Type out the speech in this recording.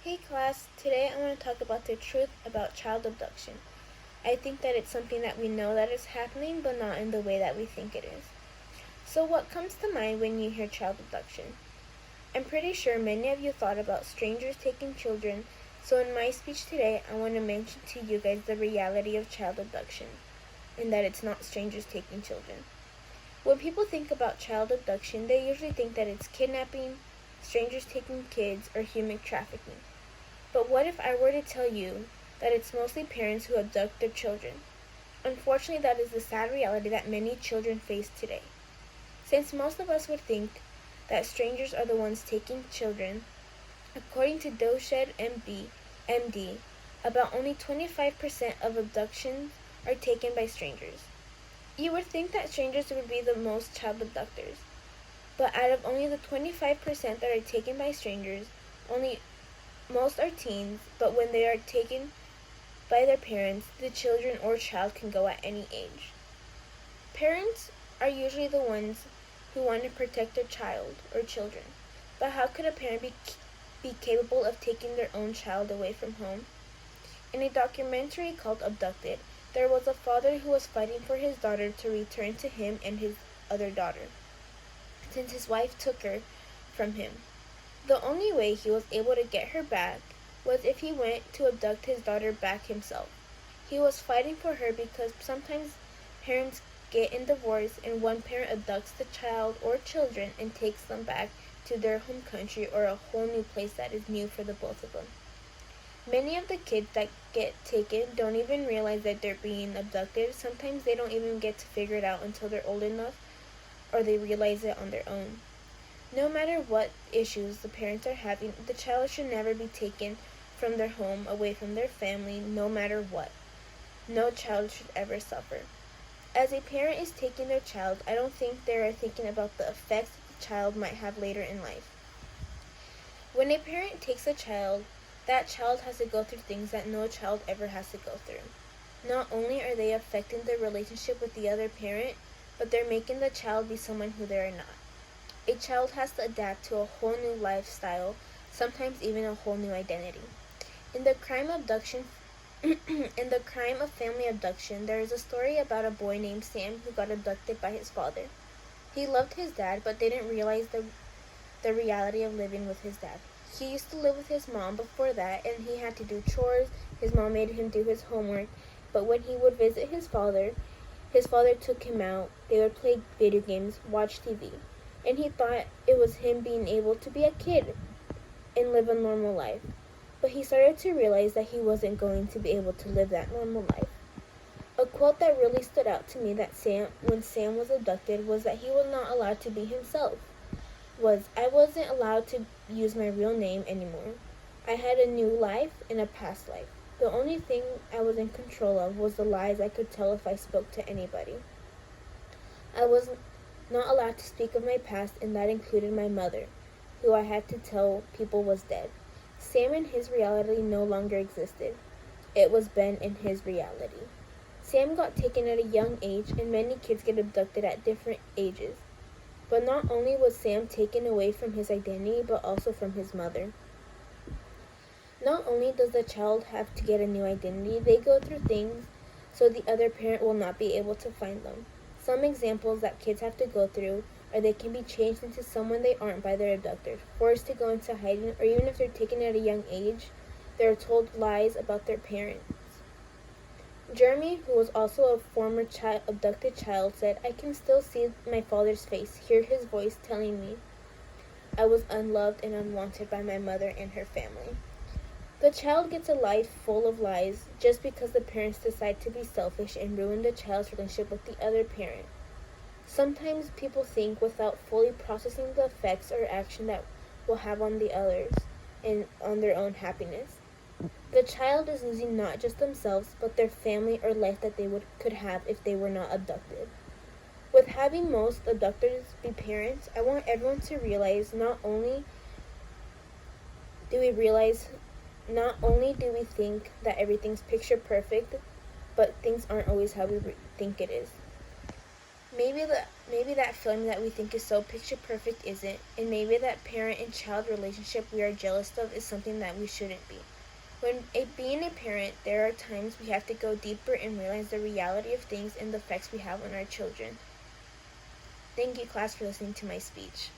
Hey class, today I want to talk about the truth about child abduction. I think that it's something that we know that is happening, but not in the way that we think it is. So what comes to mind when you hear child abduction? I'm pretty sure many of you thought about strangers taking children, so in my speech today, I want to mention to you guys the reality of child abduction, and that it's not strangers taking children. When people think about child abduction, they usually think that it's kidnapping, strangers taking kids, or human trafficking. But what if I were to tell you that it's mostly parents who abduct their children? Unfortunately, that is the sad reality that many children face today. Since most of us would think that strangers are the ones taking children, according to Doshed MD, about only 25% of abductions are taken by strangers. You would think that strangers would be the most child abductors, but out of only the 25% that are taken by strangers, most are teens, but when they are taken by their parents, the children or child can go at any age. Parents are usually the ones who want to protect their child or children, but how could a parent be capable of taking their own child away from home? In a documentary called Abducted, there was a father who was fighting for his daughter to return to him and his other daughter, since his wife took her from him. The only way he was able to get her back was if he went to abduct his daughter back himself. He was fighting for her because sometimes parents get in divorce and one parent abducts the child or children and takes them back to their home country or a whole new place that is new for the both of them. Many of the kids that get taken don't even realize that they're being abducted. Sometimes they don't even get to figure it out until they're old enough or they realize it on their own. No matter what issues the parents are having, the child should never be taken from their home, away from their family, no matter what. No child should ever suffer. As a parent is taking their child, I don't think they are thinking about the effects that the child might have later in life. When a parent takes a child, that child has to go through things that no child ever has to go through. Not only are they affecting their relationship with the other parent, but they're making the child be someone who they are not. A child has to adapt to a whole new lifestyle, sometimes even a whole new identity. In the crime of family abduction, there is a story about a boy named Sam who got abducted by his father. He loved his dad, but didn't realize the reality of living with his dad. He used to live with his mom before that, and he had to do chores. His mom made him do his homework, but when he would visit his father took him out. They would play video games, watch TV. And he thought it was him being able to be a kid and live a normal life. But he started to realize that he wasn't going to be able to live that normal life. A quote that really stood out to me when Sam was abducted was that he was not allowed to be himself. I wasn't allowed to use my real name anymore. I had a new life and a past life. The only thing I was in control of was the lies I could tell if I spoke to anybody. I was not allowed to speak of my past, and that included my mother, who I had to tell people was dead. Sam in his reality no longer existed. It was Ben in his reality. Sam got taken at a young age, and many kids get abducted at different ages. But not only was Sam taken away from his identity, but also from his mother. Not only does the child have to get a new identity, they go through things so the other parent will not be able to find them. Some examples that kids have to go through are they can be changed into someone they aren't by their abductors, forced to go into hiding, or even if they're taken at a young age, they're told lies about their parents. Jeremy, who was also a former abducted child, said, "I can still see my father's face, hear his voice telling me I was unloved and unwanted by my mother and her family." The child gets a life full of lies just because the parents decide to be selfish and ruin the child's relationship with the other parent. Sometimes people think without fully processing the effects or action that will have on the others and on their own happiness. The child is losing not just themselves, but their family or life that they could have if they were not abducted. With having most abductors be parents, I want everyone to realize not only do we think that everything's picture perfect, but things aren't always how we think it is. Maybe that feeling that we think is so picture perfect isn't, and maybe that parent and child relationship we are jealous of is something that we shouldn't be. Being a parent, there are times we have to go deeper and realize the reality of things and the effects we have on our children. Thank you, class, for listening to my speech.